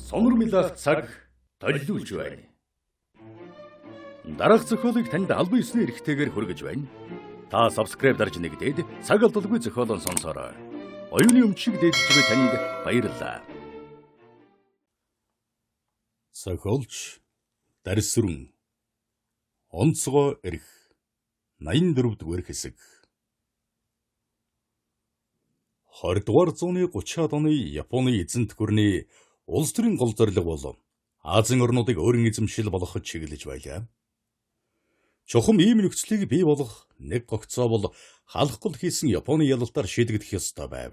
Сонор милах цаг толиулж байна. Дараах зохиолыг танд албан ёсны эрхтэйгээр хүргэж байна. Та subscribe дарж нэгдээд цаг алдалгүй зохиолон сонсороо. Оюуны өмчийг дээдж буй танд баярлалаа. Зохиолч Дарсүрэн Онцгой эрх 84-р хэсэг. 20-р зууны 30-аад оны Японы эзэнт гүрний улс төрийн гол зорилго бол Азийн орнуудыг өөрийн эзэмшил болгоход чиглэж байлаа. Чухам ийм нөхцөлийг бий болгох нэг гогцоо бол халах гол хийсэн Японы ялалтаар шийдэгдэх ёстой байв.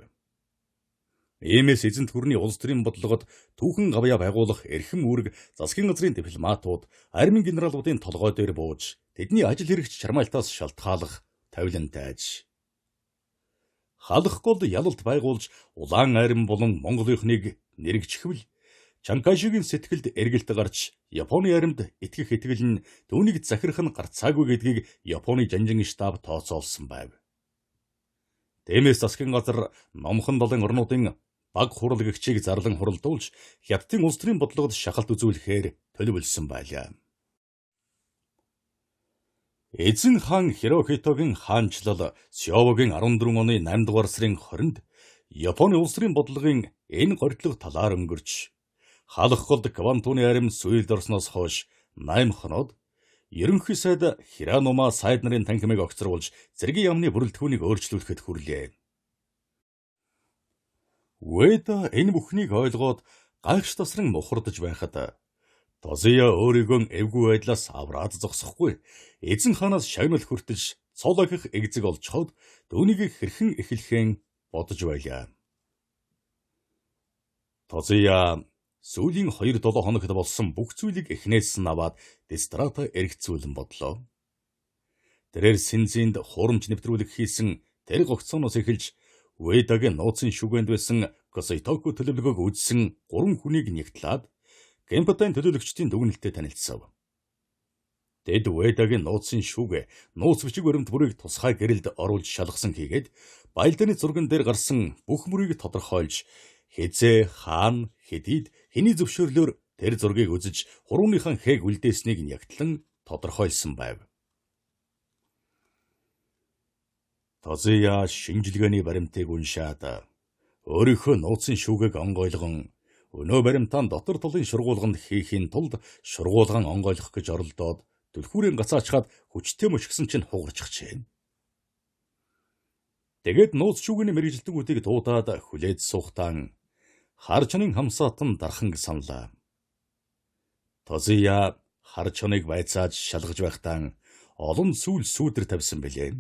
Иймээс эзэнт гүрний улс төрийн бодлогод түүхэн гавьяа байгуулах эрхэм үүрэг засгийн газрын дипломатууд, армийн генералуудын толгой дээр бууж, тэдний ажил хэрэгч чармаалтаас шалтгаалах тавилантай аж. Халах гол ялалт байгуулж, улаан арми болон Монголынхныг нэрэгчхвэл Чанкайшигийн сэтгэлд эргэлт гарч, Японы аримд итгэх итгэл нь түүнийг захирах нь гарцаагүй гэдгийг Японы жанжин штаб тооцоолсон байв. Тиймээс засгийн газар номхон далайн орнуудын баг хурлэгчийг зарлан хуралдуулж, Хятадын улс төрийн бодлогод шахалт үзүүлэхээр төлөвлөсөн байлаа. Эзэн хаан Хирохитогийн хаанчлал Сёвогийн 14 оны 8 дугаар сарын 20-нд Японы улс төрийн бодлогын энэ горьдлого талаар өнгөрч, халах голд Квантуны арим сүйд орсноос хойш 8 хоноод ерөнхий сайд Хиранума сайд нарын танхимыг огцруулж зэргийн яамны бүрэлдэхүүнийг өөрчлүүлэхэд хүрлээ. Уэда энэ бүхнийг ойлгоод гайхш тасран мухардж байхад Тозия өөрийгөө эвгүй байдлаас авраад зогсохгүй, эзэн хаанаас шагнал хүртэж цол ахих эгзэг олцоход түүнийг хэрхэн эхлэхэн бодож байлаа. Тозия сүүлийн 2-7 хоногт болсон бүх зүйлийг эхнээс нь аваад Дестрата эргэцүүлэн бодлоо. Тэрээр Синзинд хуурамч нэвтрүүлэг хийсэн тэр гогцооноос эхэлж Уэдагийн нууцын шүгэнд байсан Косайтоку төлөвлөгөөг үзсэн 3 хүнийг нэгтлээд Гэмпатайн төлөөлөгчдийн дүгнэлтэд танилцсав. Тэд Уэдагийн нууцын шүүгээ нууц бичиг баримт бүрийг тусгай гэрэлд оруулж шалгасан хийгээд баялдааны зурган дээр гарсан бүх мөрийг тодорхойлж, хизээ, хаана, хэдийд, хэний зөвшөөрлөөр тэр зургийг үзэж хурууныхан хээг үлдээснийг нягтлан тодорхойлсон байв. Тозия шинжилгээний баримтыг уншаад өөрийнхөө нууцын шүүгийг онгойлгон өнөө баримтаан дотор толын шургуулганд хийхийн тулд шургуулгаан онгойлгох гэж оролдоод түлхүүрийн гацаачхаад хүчтэй мөчгсөн чинь хугарчихжээ. Тэгээд нууц шүүгийн мэргэжилтгүүдийг дуудаад хүлээж суухтан хар чонын хамсаатан дархан саналаа. Тозия хар чоныг байцааж шалгаж байхдаа олон сүүл сүүдэр тавьсан билээ.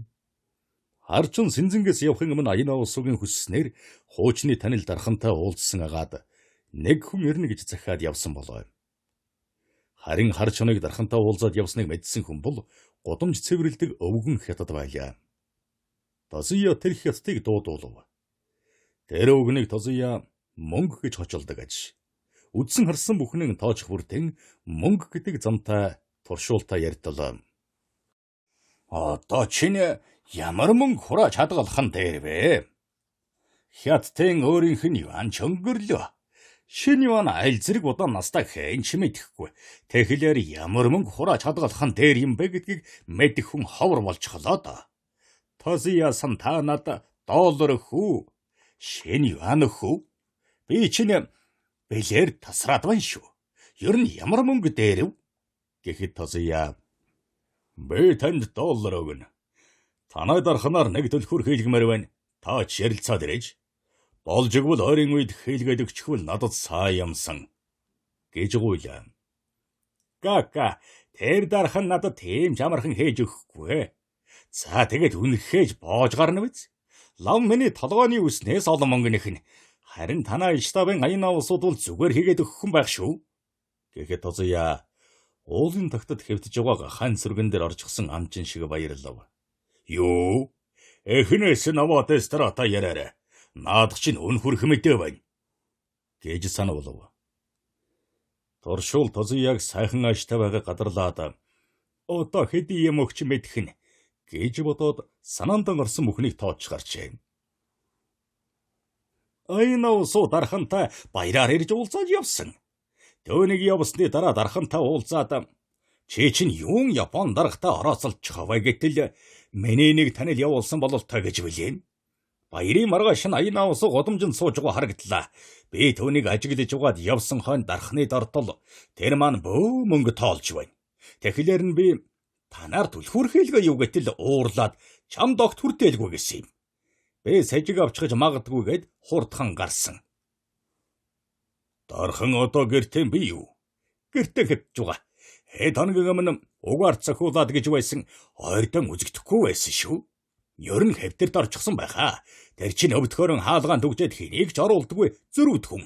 Хар чин Синзингээс явахын өмнө Аяна усуугийн хүсснээр хуучны танил дархантай уулзсан агаад нэг хүн ирнэ гэж захиад явсан болоо. Харин хар чоныг дархантай уулзаад явсныг мэдсэн хүн бол гудамж цэвэрлдэг өвгөн Хятад байлаа. Тозия тэр Хятадыг дуудуулав. Тэр өвгөнийг Тозия мөнгө гэж хочолдог аж. Үдсэн харсан бүхнийг тоочх бүртэн мөнгө гэдэг замтай туршуултаа ярьдлаа. Одоо чинь ямар мөнгө хурааж хадгалах нь дээр вэ? Хятадын өөрийнх нь юан ч өнгөрлөө. Шинэ юан аль зэрэг удаан настай хэн ч мэдэхгүй. Тэгэхээр ямар мөнгө хурааж хадгалах нь дээр юм бэ гэдгийг мэдэх хүн ховор болчихлоо да. Тозия сан та надад доллар хүү? Шинэ юан хүү? Би чинь бэлэр тасраад байна шүү. Ер нь ямар мөнгө дээрэв? Гэхэд Тозия би танд доллар өгнө. Танай дарханаар нэг төлхөр хийлгмээр байна. Та ч ярилцаад ирэж. Болж игвэл ойрын үед хийлгээд өгчихвөл надад сайн юмсан гэж гуйлаа. Кака, тэр дархан надад тийм жамархан хийж өгөхгүй. За тэгээд үнэхээж боож гарна биз? Лав миний толгойн үснээс олон мөнгө нэхнэ. Харин танай штабын Аяна усууд бол зүгээр хийгээд өгөх юм байх шүү. Гэхэд Тозия уулын тогтод хэвтэж байгаа хан сүргэн дээр орчихсон амчин шиг баярлав. Юу? Эхнээс наваа Дестрата яраарэ. Наад чинь үнхүрх мэдээ байна. Гэж сануулв. Туршуул Тозияг сайхан ааштай байгаа гадарлаад одоо хэдий юм өгч мэдхэн гэж бодоод санаандан орсон бүхнийг тооч гарчээ. Айнав суу дархантай баяраар ирж уулзаад явсан. Төвнийг явсны дараа дархантай уулзаад чи чинь юун Япон дарагтай орооцолчих хаваа гэтэл миний нэг танил явуулсан бололтой гэж билээ. Баярын маргааш нь Айнав суу годомжинд сууж байгаа харагдлаа. Би төвнийг ажиглаж угаад явсан хойно дархны дортол тэр маань бөө мөнгө тоолж байна. Тэгэхээр нь би танаар түлхүүрхээлгээ юу гэтэл уурлаад чамд огт хүртээлгүй гэсэн юм. Би сажиг авчихж магадгүй гэд хурдхан гарсан. Дархан одоо гэртээ би юу? Гэртээ хэвж байгаа. Хэд хоногийн өмнө угаар цохиулаад гэж байсан ойрдон үзэгдэхгүй байсан шүү. Ер нь хэвтэрд орчихсон байхаа. Тэр чинь өвдөхөрөн хаалгаан түгжээд хэнийг ч оруулдаггүй зөрүүд хүн.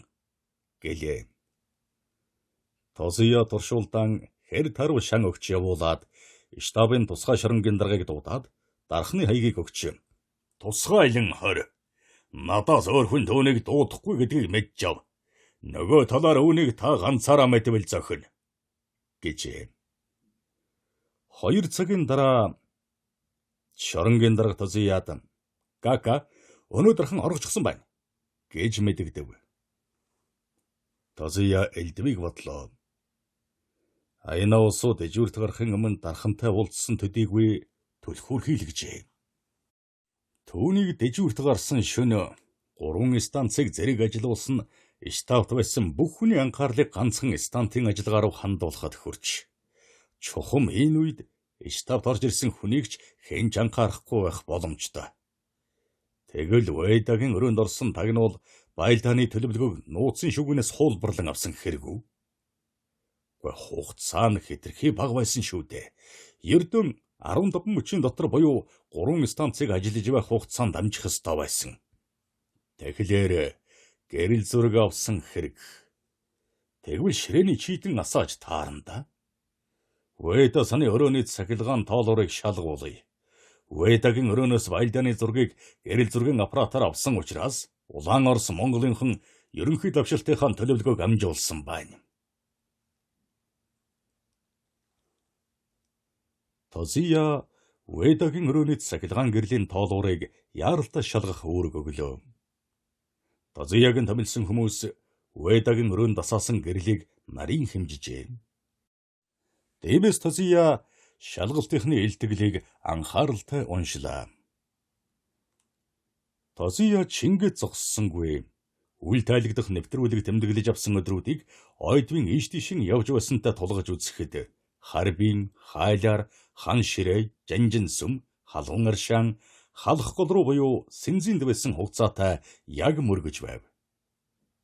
Гэлээ. Тосия туршуулдан хэр тарв шан өгч явуулаад штабын тусгай шоронгийн даргаыг дуудаад дархны хаягийг өгч. Тусгайлан 20. Надаас өөр хүн түүнийг дуудахгүй гэдгийг мэдчихв. Нөгөө талаар үүнийг та ганцаараа мэдвэл зохино. Гэжээ. 2 цагийн дараа шоронгийн дарга Тосияд Кака өнөөдөрхөн оргочихсон байна гэж мэдэгдэв. Тосия элдвийг бодлоо. Айнав суу дэжүүрт гарахын өмнө дархантай уулзсан төдийгүй түлхүүрхийлгэжээ. Түүнийг дэжүүрт гарсан шөнө 3 станцыг зэрэг ажилуулсан штабт байсан бүх хүний анхаарлыг ганцхан стантын ажиллагаа руу хандуулахад хүрч. Чухам энэ үед штабт орж ирсэн хүнийг ч хэн ч анхаарахгүй байх боломжтой. Тэгвэл Уэдагийн өрөөнд орсон тагнуул Байлдааны төлөвлөгөөг нууцын шүгнээс хуулбарлан авсан хэрэггүй. Хугацаа нь хэтэрхий бага байсан шүү дээ. Ердөн 17 мөчийн дотор буюу 3 станцыг ажиллаж байх хугацаанд дамжих ёстой байсан. Тэгэхээр гэрэл зураг авсан хэрэг. Тэгвэл ширээний чийдэн асааж таарна. Уэда саны өрөөний цахилгаан тоолорыг шалгуулъя. Уэдагийн өрөөнөөс Байлдааны зургийг гэрэл зургийн аппаратаар авсан учраас Улаан Орос Монголынхан ерөнхий давшилтынхаа төлөвлөгөөг амжуулсан байна. Тосия Уэдагийн өрөөний цахилгаан гэрлийн тоолуурыг яаралтай шалгах үүрэг өглөө. Тосиягийн томилсон хүмүүс Уэдагийн өрөөнд дасаасан гэрлийг нарийн хэмжижээ. Дэвэс Тосия шалгалтынхны илтгэлийг анхааралтай уншлаа. Тосия Чингэд зогссонгүй. Үйл тайлагдах нэвтрүүлэг тэмдэглэж авсан өдрүүдийг ойдвын ийш тийшин явж байсантай тулгаж үзэхэд Харбин, Хайлар, Хан Ширээ, Жанжин сүм, Халуун Аршаан, Халах гол руу буюу Сэнзинд байсан хугацаатай яг мөргөж байв.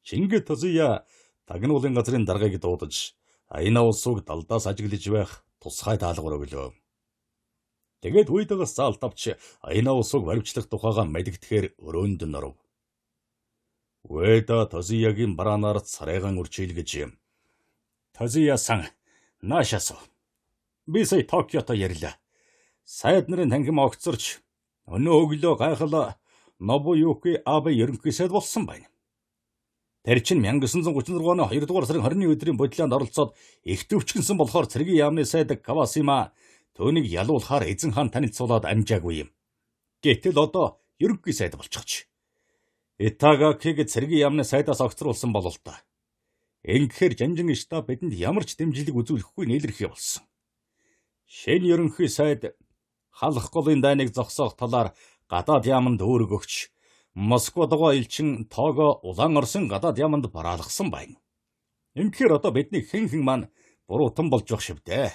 Чингэд Тосия тагнуулын газрын даргаыг дуудаж Айнав сууг далдаас ажиглаж байх тусгай даалгавар өглөө. Тэгээд Уэдагаас заалт авч Айнав сууг баримтлах тухайга мэдгэдэхээр өрөөнд норов. Уэда Тосиягийн бараанаар царайгаан үрчилгэж Тосия-сан наашасо. Би сая Токиото ярьлаа. Сайд нарын тангим огцорч өнөө өглөө гайхал Нобуюки Абе ерөнхий сайд болсон байна. Тэр чинь 1936 оны 2 дугаар сарын 20-ны өдрийн бодлоонд оролцоод их төвчгөнсөн болохоор цэргийн яамны сайд Кавасима түүнийг ялуулахаар эзэн хаан танилцуулаад амжаагүй юм. Гэтэл одоо ерөнхий сайд болчихч. Итагакиг цэргийн яамны сайдаас огцруулсан болол та. Ингэхээр Жанжин штаб бидэнд ямар ч дэмжлэг үзүүлэхгүй нээлэрхий болсон. Шинэ ерөнхий сайд халах голын дайныг зогсоох талаар гадаад яаманд өөрөг өгч Москва дугаа элчин Того Улаан Оросын гадаад яаманд бараалгасан байна. Ингэхээр одоо бидний хэн маань буруутан болж байх шивдэ.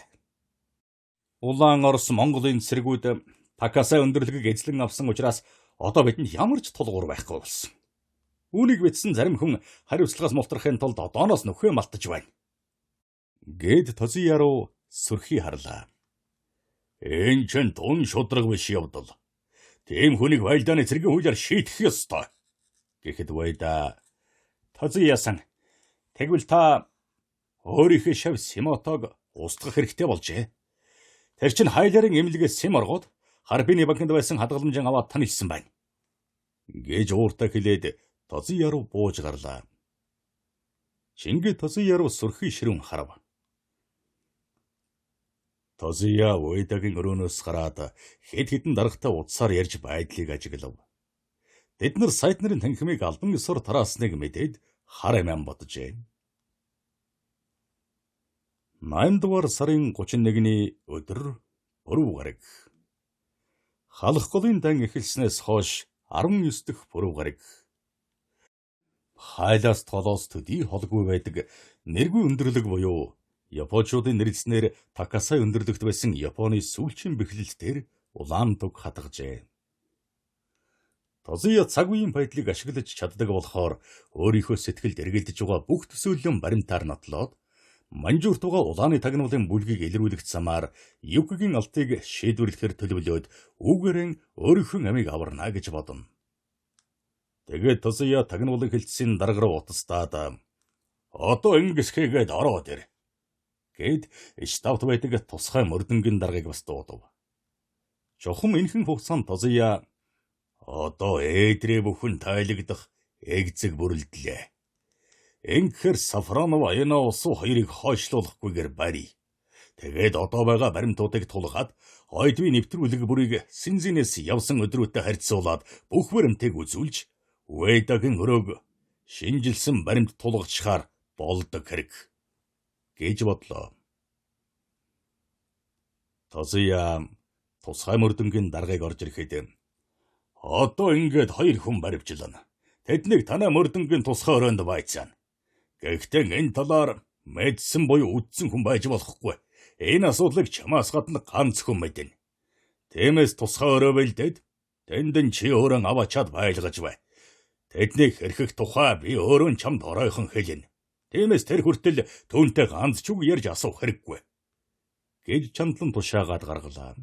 Улаан Орос Монголын цэргүүд Такасаа өндөрлөгийг эзлэн авсан учраас одоо бидэнд ямар ч тулгуур байхгүй болсон. Үүнийг бичсэн зарим хүн хариуцлагаас мултрахын тулд одооноос нөхөө малтаж байна. Гэд Тосия руу сүрхий харлаа. Энэ ч тун шудраг биш явдал. Тийм хүнийг Байлдааны цэргийн хуулиар шийдэх ёстой. Гэхэд Уэда Тосия-сан тэгвэл та өөрийнхөө шав Симотог устгах хэрэгтэй болжээ. Тэр чинь Хайларын эмнэлгээс Сим оргоод Харбины банкнд байсан хадгаламжийн аваад танилцсан байна. Гэж ууртаа хэлээд Тосия руу бууж гарлаа. Чингэд Тосия руу сүрхий ширүүн харав. Тосия Уэдагийн өрөөнөөс гараад хэд хэдэн даргатай утсаар ярьж байдлыг ажиглав. Тэд нар сайд нарын танхимыг албан ёсоор тараасныг мэдээд хар амиан боджээ. 8 дугаар сарын 31-ний өдөр Пүрэв гараг. Халах голын дан эхэлснээс хойш 19 дахь Пүрэв гараг. Хайлаас толоос төдий холгүй байдаг нэргүй өндөрлөг буюу Япончуудын нэрэлснээр Такасай өндөрлөгт байсан Японы сүүлчийн бэхлэлт дээр улаан туг хатгажээ. Тозуя цаг үеийн байдлыг ашиглаж чаддаг болохоор өөрийнхөө сэтгэлд эргэлдэж байгаа бүх төсөөллөн баримтаар нотлоод манжуурт байгаа улааны тагнуулын бүлгийг илрүүлэх замаар Юкигийн алтыг шийдвэрлэхээр төлөвлөөд үүгээрэн өөрийнхөө амийг аварна гэж бодно. Тэгээд Тозуя тагнуулын хэлтсийн дарга руу утастаад одоо ингэс хийгээд ороод ир гэд штабт байдаг тусгай мөрдөнгийн даргыг бас дуудав. Чухам энхэн хугацаанд Тозуя одоо ээдрээ бүхэн тайлагдах эгзэг бүрэлдлээ. Ингэхээр Сафронов Аяна усуу хоёрыг хойшлуулахгүйгээр барий. Тэгээд одоо байгаа баримтуудыг тулгаад ойдвын нэвтрүүлэг бүрийг Синзинээс явсан өдрүүтээ харьцуулаад бүх баримтыг үзүүлж Уэдагийн өрөөг шинжилсэн баримт тулгачаар болдог хэрэг гэж бодлоо. Тозуя тусгай мөрдөнгийн даргыг орж ирэхэд одоо ингээд 2 хүн баривчлана. Тэднийг танай мөрдөнгийн тусгай өрөөнд байцаана. Гэхдээ энэ талаар мэдсэн буюу үдсэн хүн байж болохгүй. Энэ асуудлыг чамаас гадна ганц хүн мэднэ. Тиймээс тусгай өрөө бэлдээд тэндэн чи өөрөө аваачаад байлгаж бай. Тэднийг хэрхэх тухай би өөрөө чамд оройхон хэлнэ. Тиймээс тэр хүртэл түүнтэй ганц ч үг ярьж асуух хэрэггүй гэж чандлан тушаагаад гаргалаа.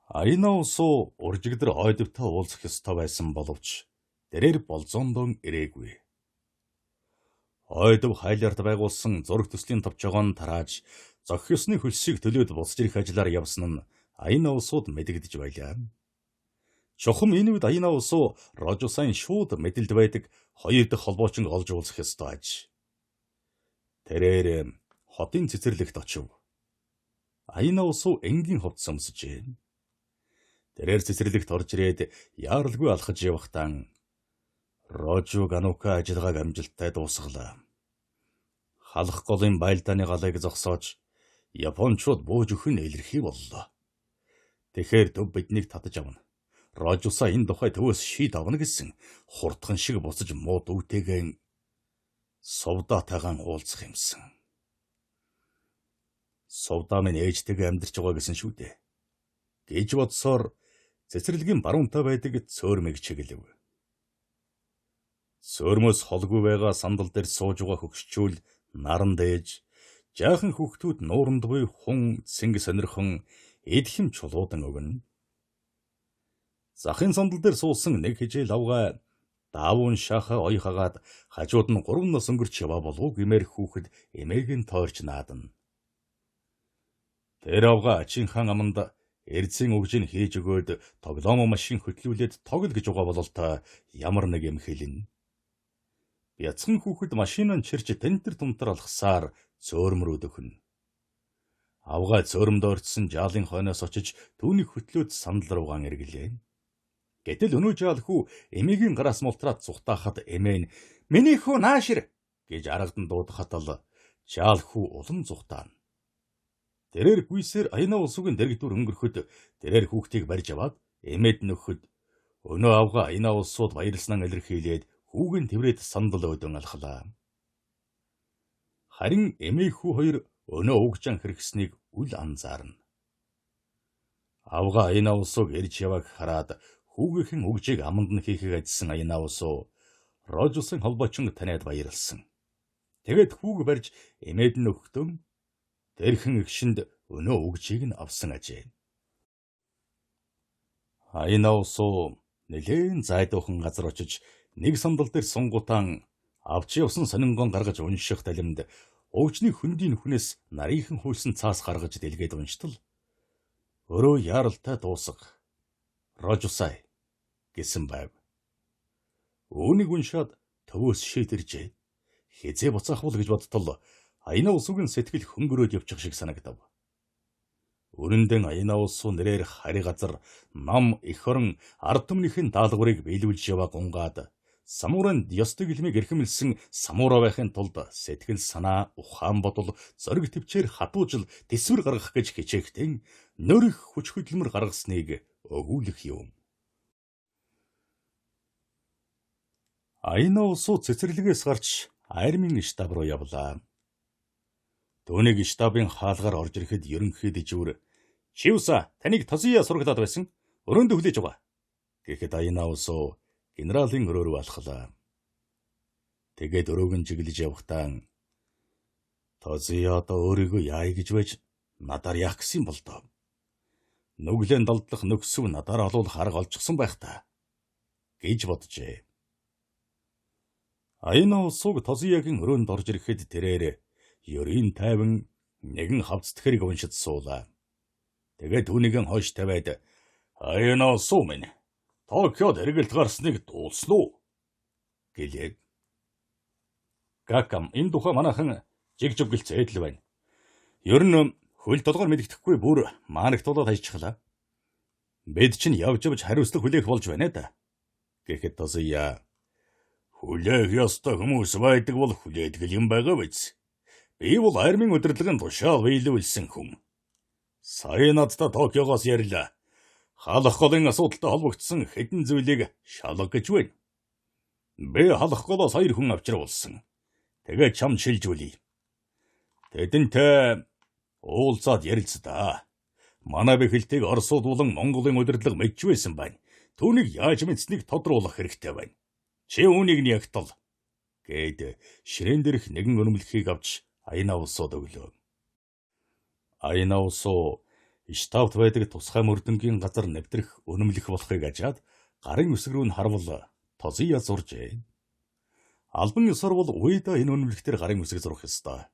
Аяна усуу уржигдэр ойдвтой уулзах ёстой байсан боловч тэрээр болзоондон ирээгүй. Ойдв хайлаарт байгуулсан зураг төслийн товчоогоон тарааж зохих ёсны хөлсийг төлөөд буцаж ирэх ажлаар явсан нь Аяна усууд мэдэгдэж байлаа. Чухам энэ үед Аяна усуу Рожусайн шууд мэдэлд байдаг 2 дахь холбоочин олж уулзах ёстой аж. Тэрээр хотын цэцэрлэгт очив. Аяна усуу энгийн хувцас өмсөжээ. Тэрээр цэцэрлэгт орж ирээд яаралгүй алхаж явахдаа Рожу Ганука ажиллагааг амжилттай дуусгалаа. Халах голын байлдааны галыг зогсоож Япончууд бууж өхөн илэрхий боллоо. Тэгэхээр төв биднийг татаж авна. Рожуса энэ тухай төвөөс шийд авна гэсэн хурдхан шиг буцаж мууд өвтэйгэн Совдатайгаан уулзах юмсан. Совда минь ээжтэйгээ амьдарч байгаа гэсэн шүү дээ гэж бодсоор цэцэрлэгийн баруунтай байдаг цөөрмийг чиглэв. Цөөрмөөс холгүй байгаа сандал дээр сууж байгаа хөгшчүүл наран дээж, жаахан хүүхдүүд нууранд буй хун цэнг сонирхон эдхэм чулуудан өгнө. Захын сандал дээр суусан нэг хижээл авгаа даавуун шахаа ойхагаад хажууд нь 3 нас өнгөрч яваа болов гэмээр хүүхэд эмээг нь тойрч наадна. Тэр авгаа Ачинхан аманд эрзэн өгжин хийж өгөөд тоглоом машин хөтлүүлээд тоглол гэж байгаа бололтой ямар нэг юм хэлнэ. Бяцхан хүүхэд машинаа чирч тентэр тунтар алхасаар цөөрмрүүд өхнө. Авгаа цөөрмд орцсон жаалын хойноос очиж түүнийг хөтлөөд сандал руугаан эргэлээ. Гэтэл өнөө жаал хүү эмээгийн гараас мултраад зүхтаахад эмээ нь "Миний хүү наашир" гэж аргадан дуудахад л жаал хүү улам зүхтаана. Тэрээр гүйсээр Аяна усуугийн дэрэгдүр өнгөрөхөд тэрээр хүүхдийг барьж аваад эмээд нөхөд өнөө авгаа Аяна усууд баярлснаа илэрхийлээд хүүгийн тэврээд сандал өдөн алхлаа. Харин эмээ хүү хоёр өнөө угжан хэрэгснийг үл анзаарна. Авгаа Аяна усууг ирж явааг хараад хүүгийнхэн угжийг аманд нь хийхийг ажсан Аяна усуу Рожусын холбоочин таниад баярлсан. Тэгээд хүүг барьж эмээд нь өгтөн тэрхэн игшинд өнөө угжийг нь авсан ажээ. Аяна усуу нэлээн зайдуухан газар очиж нэг сандал дээр сунгутаан авч явсан сонингон гаргаж унших талимд угжны хөндийн нүхнээс нарийнхан хүйсэн цаас гаргаж дэлгээд унштал өрөө яаралтай дуусга Рожусай гэсэн байв. Үүнийг уншаад төвөөс шийдэржээ. Хизээ буцаах бол гэж бодтол Аяна усуугийн сэтгэл хөнгөрөөд явчих шиг санагдав. Өрөндөн аяна улсуу нэрээр хари газар нам эх орон ард түмнийхэн даалгаврыг биелүүлж яваа гунгаад самууранд ёстой гэлмийг эрхэмлсэн самуура байхын тулд сэтгэл санаа ухаан бодол зориг төвчээр хатуужил тэсвэр гаргах гэж хичээхдээ нөрөх хүч хөдөлмөр гаргасныг өгүүлэх юм. Аяна улсуу цэцэрлэгээс гарч армийн штаб руу явлаа. Түүнийг штабын хаалгаар орж ирэхэд ерөнхий дэжүүр "Чивса, таныг Тозия сургалаад байсан. Өрөөнд хүлээж байгаа" гэхэд аяна улсуу генералын өрөө рүү алхлаа. Тэгээд өрөөг нь чиглэж явахдаа "Тозия одоо өөрийгөө яая гэж байж надаар яах гэсэн бол доо. Нүглэн далдлах нөхсөв надаар олвол харга олчихсон байх та" гэж боджээ. Аяна улсууг Тозиягийн өрөөнд орж ирэхэд тэрээр ёрийн тайван нэгэн хавцдгэрийг уншиж суулаа. Тэгээд түүнийгэн хойш тавиад "Аяна улсуу минь, Токиод хэрэгэлт гарсныг дуулсан уу?" гэлээ. "Гакам, энэ тухай манайхан жигжиг гэлцээд л байна. Ер нь хөл толгоор мэддэхгүй бүр маанагт болоод ажчихлаа. Бид чинь явж хариуцлага хүлээх болж байна да" гэхэд Тозия "Хүлээх ёстой хүмүүс байдаг бол хүлээдэг юм байгаа биз. Би бол армийн удирдлагын тушаал биелүүлсэн хүн. Сая надтай Токиогоос ярьлаа. Халах голын асуудалтай холбогдсон хэдэн зүйлийг шалга гэж байна. Би халах голоос 2 хүн авчруулсан. Тэгээд чамд шилжүүлье. Тэдэнтэй уулзаад ярилцдаа. Манай бэхэлтийг Оросууд болон Монголын удирдлага мэдж байсан байна. Түүнийг яаж мэдсэнийг тодруулах хэрэгтэй байна. Чи үүнийг нь ягтал" гэд ширээн дээрх нэгэн өнөмлөхийг авч аяна улсууд өглөө. Аяна улсуу штабт байдаг тусгай мөрдөнгийн газар нэвтрэх өнөмлөх болохыг ажаад гарын үсэг рүү нь харвал Тозия зуржээ. Албан ёсоор бол Уэда энэ өнөмлөгтөр гарын үсэг зурх ёстой.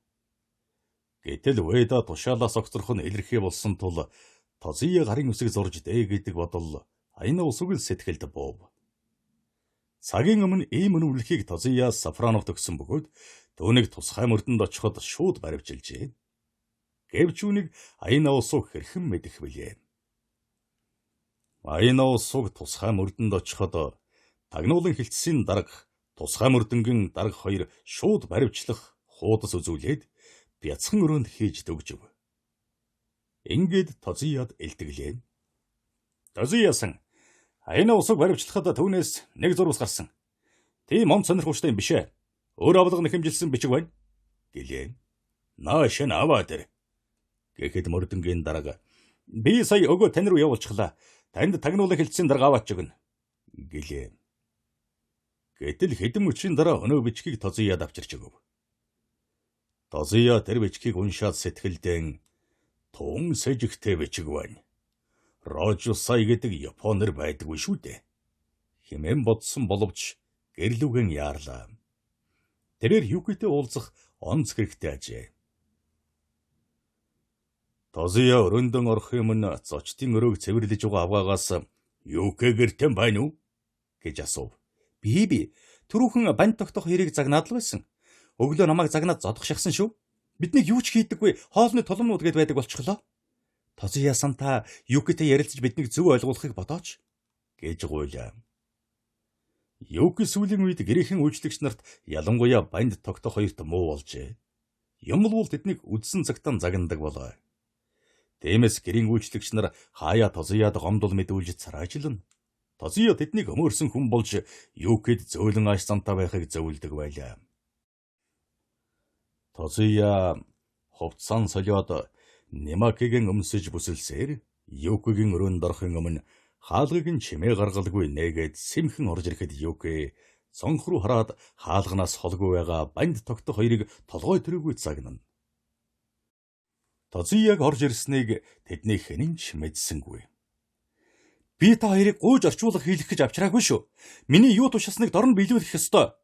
Гэтэл Уэда тушаалаас огцрох нь илэрхий болсон тул Тозия гарын үсэг зурж дээ гэдэг бодол аяна улсыг л сэтгэлд буув. Цагийн өмнө ийм өнөмлөхийг Тозия Сафронов төгсөн бөгөөд түүнийг тусгай мөрдөнд очиход шууд баривчилжээ. Гэвч үүнийг аяна улсуу хэрхэн мэдэх вүлээ? Аяна улсууг тусгай мөрдөнд очиход тагнуулан хилцсийн дарга тусгай мөрдөнгийн дарга хоёр шууд баривчлах хуудас үзүүлээд бяцхан өрөөнд хийж дөгжөв. Ингээд Тозияд элтгэлээ. "Тозиясан, аяна улсууг баривчлахад түүнээс нэг зурвас гарсан. Тийм он сонирхолтой юм бишээ. Өөр авлага нэхэмжилсэн бичиг байна" гэлээ. "Нааш нь аваа дээр" гэхэд мөрдөнгийн дарга "Би сая өгөө тань руу явуулчихлаа. Танд тагнуулан хилцсийн дарга аваач өгнө" гэлээ. Гэтэл хэдэн мөчийн дараа өнөө бичгийг Тозияд авчирч өгөв. Тозия тэр бичгийг уншаад сэтгэлдээ "Тун сэжигтэй бичиг байна. Рожусай гэдэг Японер байдаггүй шүү дээ" хэмээн бодсон боловч гэрлүүгэн яарлаа. Тэрээр Юкитэй уулзах онц хэрэгтэй ажээ. Тозия өрөөндөн орох өмнө зочдын өрөөг цэвэрлэж байгаа авгаагаас "Юкэ гэртэн байна уу?" гэж асуув. Би түрүүхэн банд тогтоох хоёрыг загнаад л байсан. Өглөө намайг загнаад зодох шахсан шүү. Биднийг юу ч хийдэггүй хоолны толомнууд гээд байдаг болчихлоо. Тозия сантаа Юкитэй ярилцаж биднийг зөв ойлгуулахыг бодооч гэж гуйлаа. Юки сүүлийн үед гэрээхэн үйлчлэгч нарт ялангуяа банд тогтоох хоёрт муу болжээ. Юм бол тэднийг үдсэн цагтаа загнадаг болоо. Тиймээс гэрийн үйлчлэгч нар хаяа Тозияд гомдол мэдүүлж царайжилна. Тозия тэднийг өмөрсөн хүн болж Юкид зөөлөн ааш замтаа байхыг зөвлөдөг байлаа. Тозия хувцсан солиод Нимакигийн өмсөж бүсэлсээр Юкигийн өрөөнд орохын өмнө хаалгыг нь чимээ гаргалгүй нээгээд сэмхэн орж ирэхэд Юки цонх руу хараад хаалганаас холгүй байгаа банд тогтох хоёрыг толгой төрөөгүй загнана. Тозияг орж ирснийг тэдний хэн ч мэдсэнгүй. "Би та хоёрыг гуйж орчуулах хийлэх гэж авчираагүй шүү. Миний юу тушаасныг дорн биелүүлэх ёстой"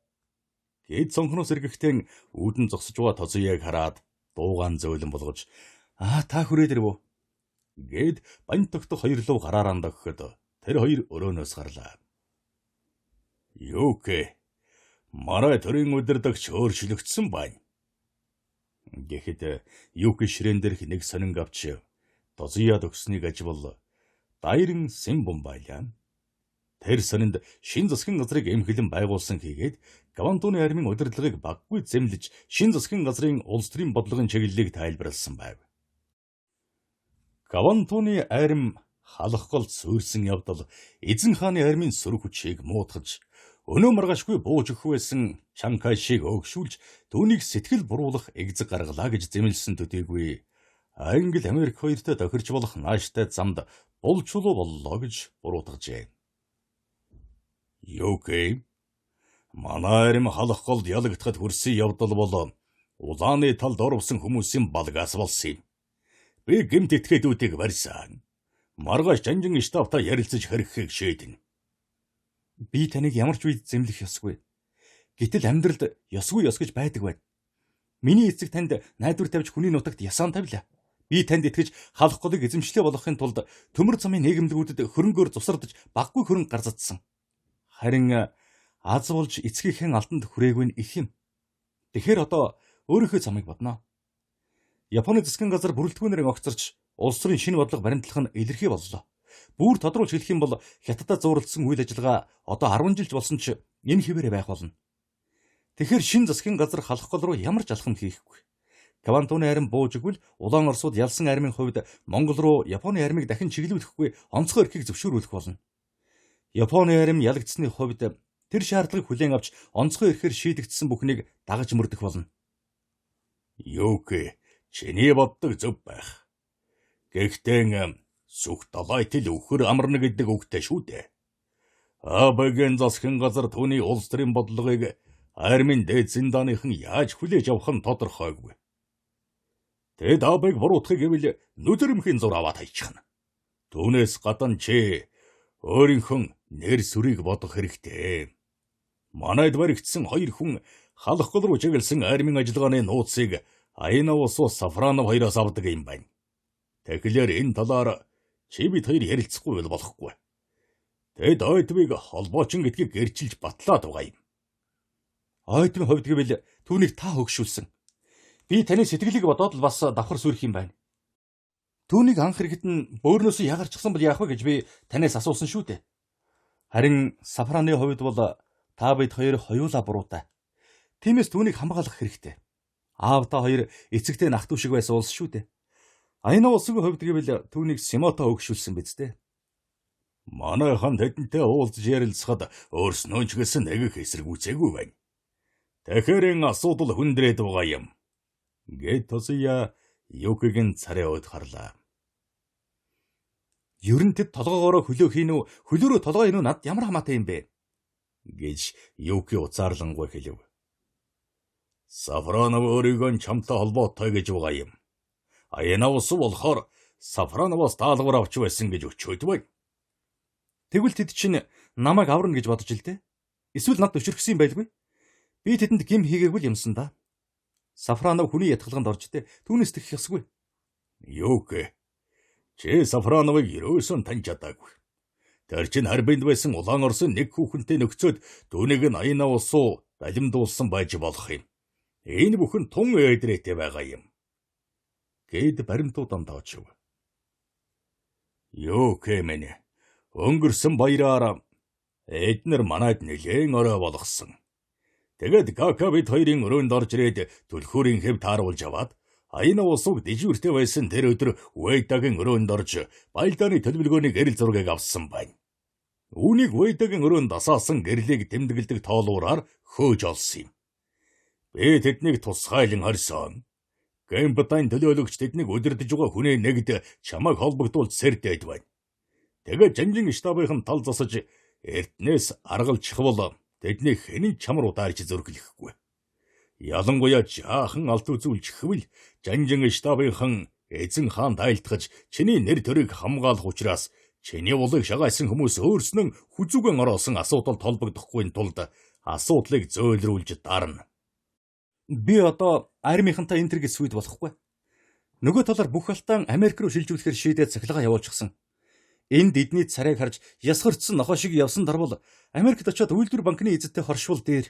гэд цонхноос эргэхдээ үүдэн зогсож байгаа Тозияг хараад дуугаан зөөлөн болгож та хүрээд ирв үү гэд банд тогтох хоёр руу гараараа догхоход тэр хоёр өрөөнөөс гарлаа. "Юкэ, манай төрийн удирдагч өөрчлөгдсөн байна" гэхэд Юки ширээн дээрх нэг сонинг авч Тозияд өгснийг аживал Дайрын Симбон байлаа. Тэр сонинд шин засгийн газрыг эмхэлэн байгуулсан хийгээд Гавантууны армийн удирдлагыг баггүй зэмлэж шин засгийн газрын улс төрийн бодлогын чиглэлийг тайлбарласан байв. Гавантууны арми халах гол суурьсан явдал эзэн хааны армийн сөрөг хүчийг муутгаж өнөө маргаашгүй бууж өгөх байсан Чан Кайшийг өгшүүлж түүнийг сэтгэл буруулах эгзэг гаргалаа гэж зэмлсэн төдийгүй Англи Америк хоёртой тохирч болох нааштай замд булчулуу боллоо гэж буруутгажээ. Юукэ? Манай арми халах голд ялагдахад хүрсэн явдал бол улааны талд орвсон хүмүүсийн балгаас болсон юм. Би гэмт этгээдүүдийг барьсан. Маргааш жанжин штабтай ярилцаж хэрхийг шийднэ. Би таныг ямар ч үед зэмлэх ёсгүй. Гэтэл амьдралд ёсгүй ёс гэж байдаг байна. Миний эцэг танд найдвар тавьж хүний нутагт ясаан тавилаа. Би танд итгэж халах голыг эзэмшлээ болгохын тулд төмөр замын нийгэмлэгүүдэд хөрөнгөөр тусардаж баггүй хөрөнгө гарцадсан. Харин аз болж эцгийнхээ алтанд хүрээгүй нь их юм. Тэгэхээр одоо өөрийнхөө замыг бодноо. Японы засгийн газар бүрэлдэхүүнээр огцорч улс төрийн шинэ бодлого баримтлах нь илэрхий боллоо. Бүр тодруулж хэлэх юм бол Хятадд зууралдсан үйл ажиллагаа одоо 10 жил болсон ч энэ хിവэрэ байх болно. Тэгэхээр шин засгийн газар халах гол руу ямар ч алхам хийхгүй. Гавантууны арми бууж өгвөл Улаан Оросууд ялсан армийн хувьд Монгол руу Японы армийг дахин чиглүүлэхгүй онцгой эрхийг зөвшөөрүүлэх болно. Японы арми ялагдсны хувьд тэр шаардлагыг хүлээн авч онцгой эрхээр шийдэгдсэн бүхнийг дагаж мөрдөх болно. Юукэ, чиний боддог зөв байх. Гэхдээ сүх далайтэл өхөр амарна гэдэг үгтэй шүү дээ. Абагийн засгийн газар түүний улс төрийн бодлогыг армийн дээд зинданыхан яаж хүлээж авах нь тодорхойгүй. Тэд абыг буруутгах гэвэл нүдэрмхийн зур аваад хайчихна. Түүнээс гадна чи өөрийнхөө нэр сүрийг бодох хэрэгтэй. Манайд баригдсан 2 хүн халах гол руу чиглэсэн армийн ажиллагааны нууцыг Айнавус Сафранов хоёроос авдаг юм байна. Тэгэхээр энэ талаар чи бид хоёр ярилцахгүй болохгүй. Тэд Ойтвыг холбоочин гэдгийг гэрчилж батлаад байгаа юм. Ойтвын хувьд гэвэл түүнийг та хөгшүүлсэн. Би таны сэтгэлийг бодоод л бас давхар сүрэх юм байна. Түүнийг анх ирэхэд нь бөөрнөөсөө ягарчихсан бол яах вэ гэж би танаас асуусан шүү дээ. Харин Сафраны хувьд бол та бид хоёр хоёулаа буруутай. Тиймээс түүнийг хамгаалах хэрэгтэй. Аав та хоёр эцэгтэй нах дүү шиг байсан улс шүү дээ. Айна улсын хувьд гэвэл түүнийг Симото өгшүүлсэн биз дээ. Манайхан тэдэнтэй уулзж ярилцахад өөрснөө ч гэсэн нэг их эсэргүүцээгүй байна. Тэгэхээр энэ асуудал хүндрээд байгаа юм. Гэт Тосия Юкигийн царай өд харлаа. Ер нь тэд толгоогоороо хөлөө хийн үү, хөлөөрөө толгоо ийн үү над ямар хамаатай юм бэ? Гэж Юки уцаарлангуй хэлв. Сафранов өөрийгөө чамтай холбоотой гэж байгаа юм. Айнавс болохоор Сафрановоос даалгавар авч байсан гэж өчөөд байна. Тэгвэл тэд чинь намайг аварна гэж бодож л дээ. Эсвэл над өчрөхсөн юм байлгүй? Би тэдэнд гим хийгээгүй юмсан да. Сафранов хүний ятгалганд орж дээ. Түүнээс тэгэх ёсгүй. Юугэ? Чи Сафрановыг ерөөсөн таньж чадаагүй. Тэр чинь харбинд байсан Улаан Оросын нэг хүүхэнтэй нөхцөөд түүнийг нь Айнавс далимдуулсан байж болох юм. Энэ бүхэн тун ээдрээтэй байгаа юм. Гэд баримтууд амдаачв. Юугэ мэнэ? Өнгөрсөн баяраар эднэр манайд нэлээн орой болгосон. Тэгэд Кака бид хоёрын өрөөнд орж ирээд түлхүүрийн хэв тааруулж аваад Айнавсыг дижүүртэй байсан тэр өдөр Уэйдагийн өрөөнд орж баялдааны төлөвлөгөөний гэрэл зургийг авсан байна. Үүнийг Уэйдагийн өрөөнд асаасан гэрлийг тэмдэглэдэг тоолуураар хөөж олсон юм. Би тэднийг тусгайлан харсан. Гэмбатайн төлөөлөгч тэднийг удирдах байгаа хүнээ нэгд чамайг холбогдуулж сэрдээд байна. Тэгээд жанжин штабын тал засаж эрднээс аргалчихвол тэдний хэнийн чамар удаарч зөргөлөхгүй. Ялангуяа жаахан алт үзүүлчихвэл жанжин штабын эзэн хаан тайлтгаж чиний нэр төрийг хамгаалах учраас чиний улыг шагаасан хүмүүс өөрснөө хүзүүгэн ороосон асуудалд холбогдохгүй тулд асуудлыг зөөлрүүлж дарна. Би одоо армийнхантай энэ төргий сүйд болохгүй. Нөгөө талаар бүх алтан Америк руу шилжүүлэхээр шийдээд цахилгаан явуулчихсан. Энд эдний царайг харж ясгарцсан нохоо шиг явсан дарвал Америкт очиод үйлдвэр банкны эзэдтэй хоршвол дээр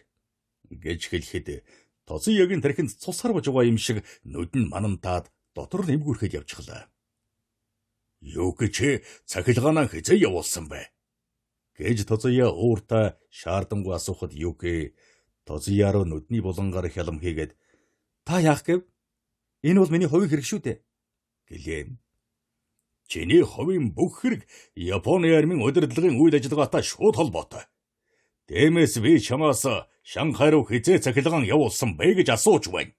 гэж хэлэхэд Тосиягийн тархинд цус харваж байгаа юм шиг нүд нь манамтаад дотор нь эвгүрхэд явчихлаа. Юуки чи цахилгаанаа хизээ явуулсан бэ? Гэж Тозуя ууртаа шаардангуй асуухад Юки Тозуя руу нүдний булангаар хялам хийгээд та яах гэв? Энэ бол миний хувийн хэрэг шүү дээ. Гэлээ. Чиний хувийн бүх хэрэг Японы армийн удирдлагын үйл ажиллагаатай шууд холбоотой. Дэмээс би чамаас Шанхай руу хизээ цахилгаан явуулсан бэ гэж асууж байна.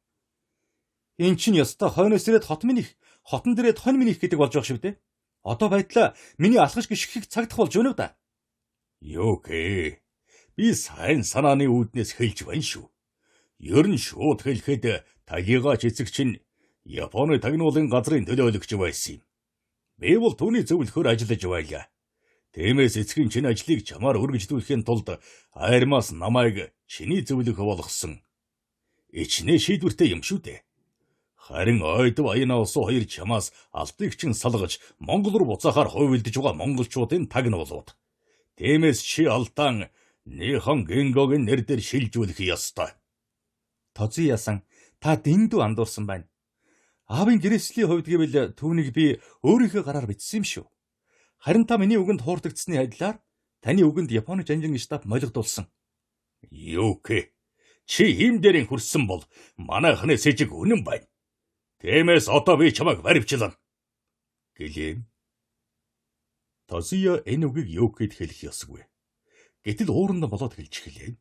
Энд чинь ёстой хойноос ирээд хот минийх, хотон дээрээ хон минийх гэдэг болж байгаа шүү дээ. Одоо байдлаа миний алхаж гიშгэх цагтах болж байна уу да? Юуки, би сайн санааны үүднээс хэлж байна шүү. Ер нь шууд хэлэхэд Тагигаач эцэг чинь Японы тагнуулын газрын төлөөлөгч байсан юм. Би бол түүний зөвлөхөөр ажиллаж байлаа. Тиймээс эцгийн чинь ажлыг чамаар үргэлжлүүлэхийн тулд айрмаас намайг чиний зөвлөх болгосон. Ичнээ шийдвэртэй юм шүү дээ. Харин ойд баяна усуу хоёр чамаас алтыг чин салгаж Монгол руу буцаахаар хувилдж байгаа монголчуудын тагнуулууд. Тиймээс чи алдаан Нихон Гингогийн нэр дээр шилжүүлэх ёстой. Тозуя-сан, та дэндүү андуурсан байна. Аавын гэрээслийн хувьд гэвэл түүнийг би өөрийнхөө гараар бичсэн юм шүү. Харин та миний үгэнд хуурдагдсны адилаар таны үгэнд Японы жанжин штаб молигдуулсан. Юуки, чи ийм дээрэн хүрсэн бол манайхны сэжиг үнэн байна. Тиймээс одоо би чамайг баривчлаа. Гэлээ. Тозуя энэ үгийг Юкид хэлэх ёсгүй. Гэтэл ууранд болоод хэлж эхэлээ.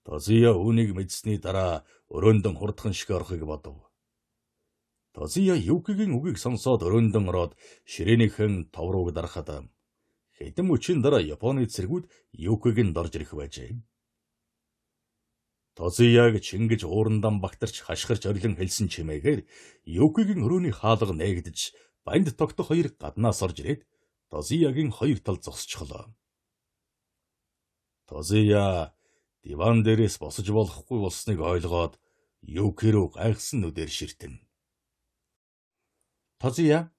Тозуя үүнийг мэдсэний дараа өрөөндөн хурдхан шиг орохыг бодов. Тозуя Юкигийн үгийг сонсоод өрөөндөн ороод ширээнийхэн тов рууг дарахад хэдэн мөчийн дараа Японы цэргүүд Юкиг нь дорж ирэх байжээ. Тозуяг чингэж уурандаа багтарч хашгирч орилон хэлсэн чимээгээр Юкигийн өрөөний хаалга нээгдэж банд тогтох хоёр гаднаас орж ирээд Тозуягийн хоёр тал зогсчихлоо. Тозуя диван дээрээс босож болохгүй болсныг ойлгоод Юки руу гайхсан нүдээр ширтэн. Тозуя,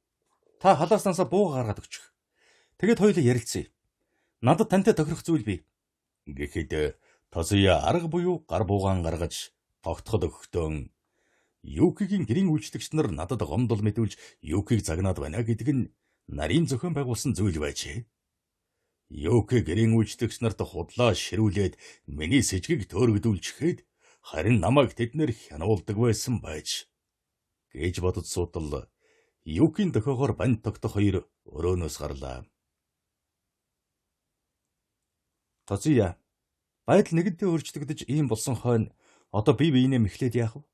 та халааснасаа бууга гаргаад өгчих. Тэгээд хоёулаа ярилцъя. Надад тантай тохирох зүйл бий. Гэхэд Тозуя арга буюу гар буугаан гаргаж тогтоход өгөхдөө Юкигийн гэрийн үйлчлэгч нар надад гомдол мэдүүлж Юкиг загнаад байна гэдэг нь нарийн зохион байгуулсан зүйл байжээ. Юки гэрийн үйлчлэгч нарт худлаа ширүүлээд миний сэжгийг төөрөгдүүлчихэд харин намайг тэднэр хянуулдаг байсан байж. Гэж бодож суутал Юкийн дохиогоор банд тогтох хоёр өрөөнөөс гарлаа. Тозуя, байдал нэгэнтээ өөрчлөгдөж ийм болсон хойно одоо бие биенээ мэхлээд яах вэ?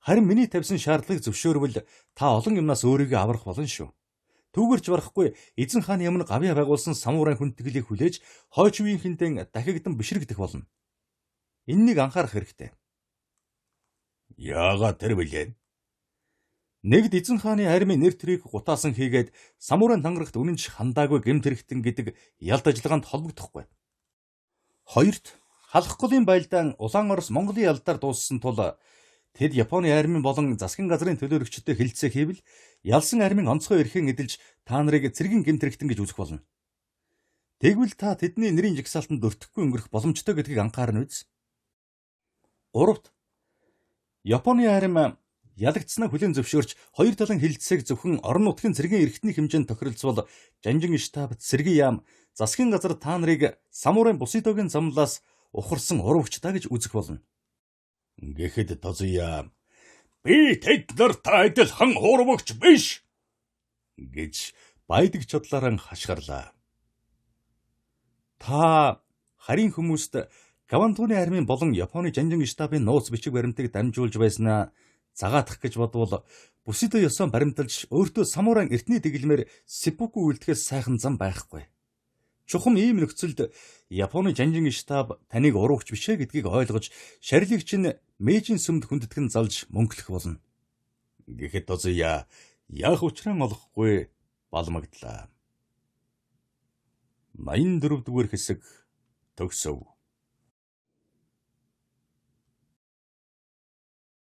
Харин миний тавьсан шаардлагыг зөвшөөрвөл та олон юмнаас өөрийгөө аврах болно шүү. Түүгэрч барахгүй эзэн хааны өмнө гавьяа байгуулсан самурай хүндэтгэлийг хүлээж хойч үеийнхэндээ дахигдан бишрэгдэх болно. Эннийг анхаарах хэрэгтэй. Яагаад тэр билээ? Нэгд эзэн хааны армийн нэр төрийг гутаасан хийгээд самурай тангарагт үнэнч хандаагүй гэмт хэрэгтэн гэдэг ялд ажиллагаанд холбогдохгүй. Хоёрт халах голын байлдаан Улаан Орос Монголын ялдаар дууссан тул тэд Японы армийн болон засгийн газрын төлөөлөгчдөд хэлэлцээ хийвэл ялсан армийн онцгой эрхэн эдэлж та нарыг цэргийн гэмт хэрэгтэн гэж үзэх болно. Тэгвэл та тэдний нэрийн жагсаалтанд өртөхгүй өнгөрөх боломжтой гэдгийг анхаарна биз? Гуравт Японы арми ялагдсанаа хүлээн зөвшөөрч хоёр талын хэлэлцээг зөвхөн орон нутгийн цэргийн эрхтний хэмжээнд тохиролцвол жанжин штаб, цэргийн яам, засгийн газар та нарыг самурай Бусидогийн замлаас ухарсан урвагчдаа гэж үзэх болно. Гэхэд Тозуя би тэд нартай адилхан урвагч биш гэж баядаг чадлаараа хашгирлаа. Та харийн хүмүүст Кавантуны армийн болон Японы жанжин штабын нууц бичиг баримтыг дамжуулж байснаа загаадах гэж бодвол Бусидо ёсоо баримталж өөртөө самурай эртний дэглэмээр сеппуку үлдэхээс сайхан зам байхгүй. Чухам ийм нөхцөлд Японы жанжин штаб таныг уруугч бишээ гэдгийг ойлгож шарилыг чинь Мэйжин сүмд хүндэтгэн залж мөнгөлөх болно. Гэхэд Тозуя яах учраа олохгүй балмагдлаа. 84 дугаар хэсэг төгсөв.